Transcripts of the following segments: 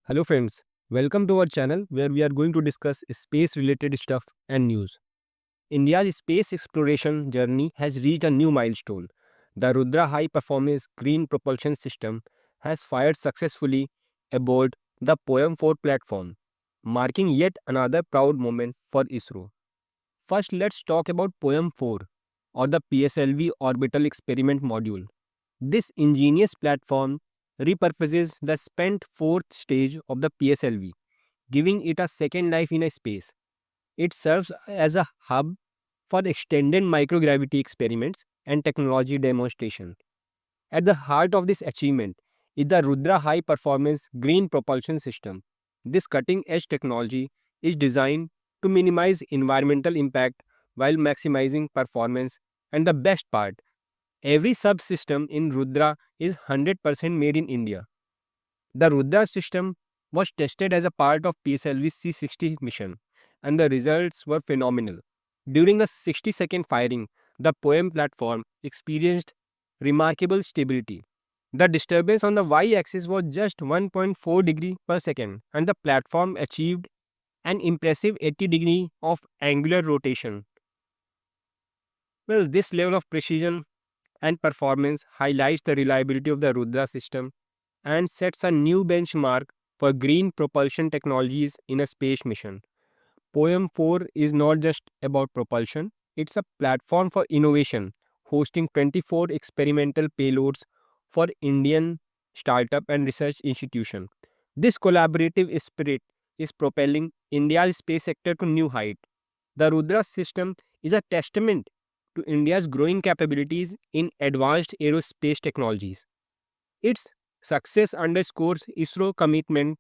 Hello friends, welcome to our channel where we are going to discuss space related stuff and news. India's space exploration journey has reached a new milestone. The Rudra high performance green propulsion system has fired successfully aboard the Poem 4 platform, marking yet another proud moment for ISRO. First, let's talk about Poem 4 or the PSLV orbital experiment module. This ingenious platform repurposes the spent fourth stage of the PSLV, giving it a second life in a space. It serves as a hub for extended microgravity experiments and technology demonstration. At the heart of this achievement is the Rudra High Performance Green Propulsion System. This cutting edge technology is designed to minimize environmental impact while maximizing performance, and the best part, every subsystem in Rudra is 100% made in India. The Rudra system was tested as a part of PSLV C-60 mission, and the results were phenomenal. During the 60-second firing, the Poem platform experienced remarkable stability. The disturbance on the y-axis was just 1.4 degree per second, and the platform achieved an impressive 80 degree of angular rotation. Well, this level of precision and performance highlights the reliability of the Rudra system and sets a new benchmark for green propulsion technologies in a space mission. Poem 4 is not just about propulsion, it's a platform for innovation, hosting 24 experimental payloads for Indian startup and research institution. This collaborative spirit is propelling India's space sector to new heights. The Rudra system is a testament to India's growing capabilities in advanced aerospace technologies. Its success underscores ISRO's commitment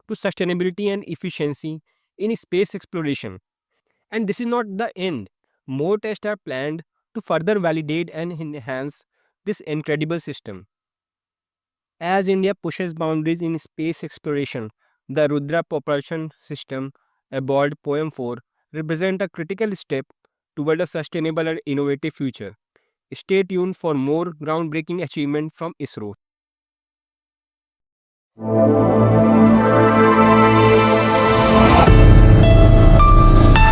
to sustainability and efficiency in space exploration. And this is not the end. More tests are planned to further validate and enhance this incredible system. As India pushes boundaries in space exploration, the Rudra propulsion system aboard Poem 4 represent a critical step toward a sustainable and innovative future. Stay tuned for more groundbreaking achievement from ISRO.